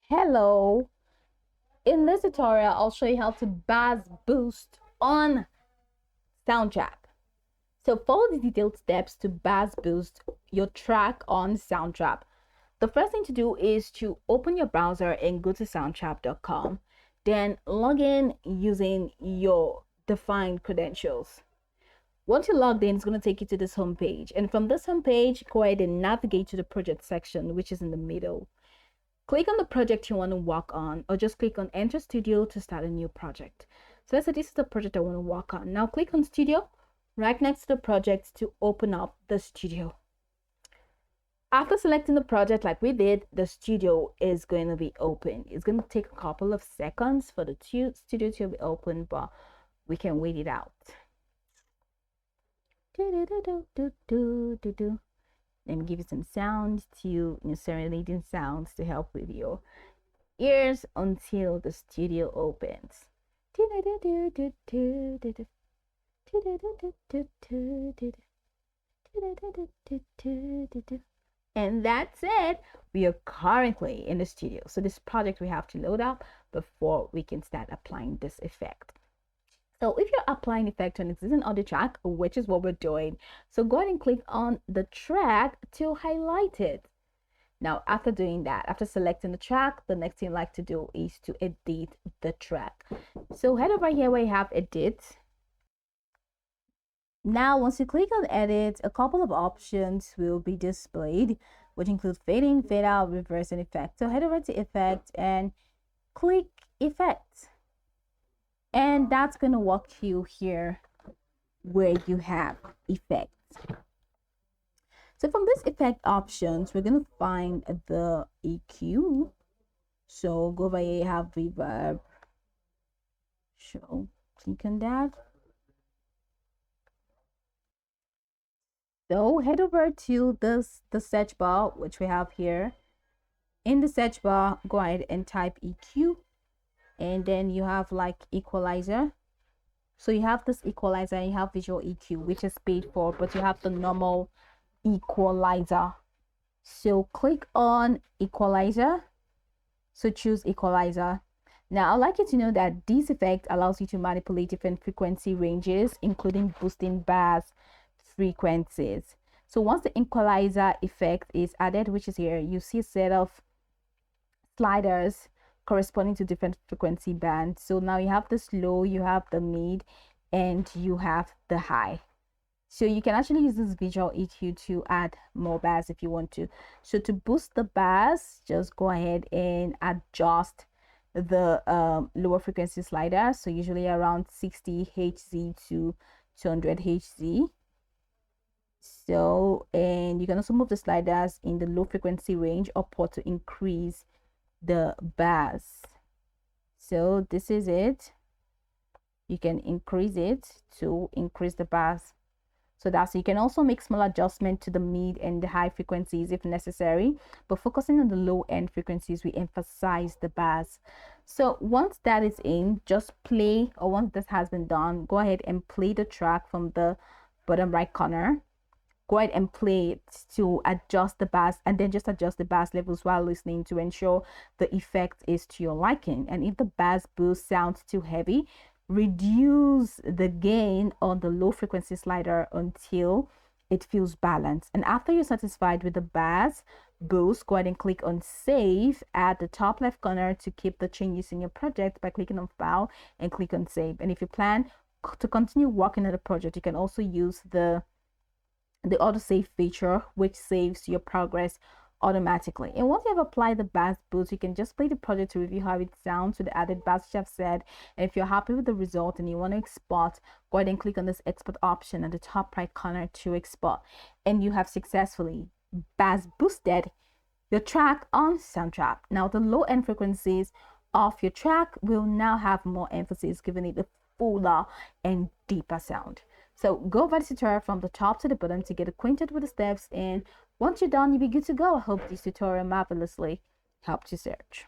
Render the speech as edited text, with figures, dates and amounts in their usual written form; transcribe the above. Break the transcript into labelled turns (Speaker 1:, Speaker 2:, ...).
Speaker 1: Hello. In this tutorial, I'll show you how to bass boost on Soundtrap. So follow the detailed steps to bass boost your track on Soundtrap. The first thing to do is to open your browser and go to soundtrap.com. Then log in using your defined credentials. Once you're logged in, it's going to take you to this homepage. And from this homepage, go ahead and navigate to the project section, which is in the middle. Click on the project you want to work on, or just click on Enter Studio to start a new project. So let's say this is the project I want to work on. Now click on Studio right next to the project to open up the studio. After selecting the project like we did, the studio is going to be open. It's going to take a couple of seconds for the studio to be open, but we can wait it out. Let me give you some sounds to serenading sounds to help with your ears until the studio opens. And that's it. We are currently in the studio. So this project we have to load up before we can start applying this effect. So if you're applying effect on existing audio track, which is what we're doing, so go ahead and click on the track to highlight it. Now, after doing that, after selecting the track, the next thing I like to do is to edit the track. So head over here where you have edit. Now, once you click on edit, a couple of options will be displayed, which include fade in, fade out, reverse, and effect. So head over to effect and click effect. And that's going to walk you here where you have effects. So from this effect options, we're going to find the EQ. So go over here, you have reverb. So click on that. So head over to the search bar, which we have here. In the search bar, go ahead and type EQ. And then you have like equalizer. So you have this equalizer and you have visual EQ, which is paid for, but you have the normal equalizer. So click on equalizer. So choose equalizer. Now I'd like you to know that this effect allows you to manipulate different frequency ranges, including boosting bass frequencies. So once the equalizer effect is added, which is here, you see a set of sliders corresponding to different frequency bands. So now you have the low, you have the mid, and you have the high. So you can actually use this visual EQ to add more bass if you want to. So to boost the bass, just go ahead and adjust the lower frequency slider. So usually around 60 Hz to 200 Hz. So, and you can also move the sliders in the low frequency range upward to increase the bass. So this is it. You can increase it to increase the bass. So that's, you can also make small adjustment to the mid and the high frequencies if necessary, but focusing on the low end frequencies, we emphasize the bass. So once that is in, just play, or once this has been done, go ahead and play the track from the bottom right corner. Go ahead and play it to adjust the bass, and then just adjust the bass levels while listening to ensure the effect is to your liking. And if the bass boost sounds too heavy, reduce the gain on the low frequency slider until it feels balanced. And after you're satisfied with the bass boost, go ahead and click on save at the top left corner to keep the changes in your project by clicking on file and click on save. And if you plan to continue working on the project, you can also use the autosave feature, which saves your progress automatically. And once you have applied the bass boost, you can just play the project to review how it sounds with the added bass which I've said. And if you're happy with the result and you want to export, go ahead and click on this export option at the top right corner to export. And you have successfully bass boosted your track on Soundtrap. Now the low end frequencies of your track will now have more emphasis, giving it a fuller and deeper sound. So go over the tutorial from the top to the bottom to get acquainted with the steps, and once you're done, you'll be good to go. I hope this tutorial marvelously helped you search.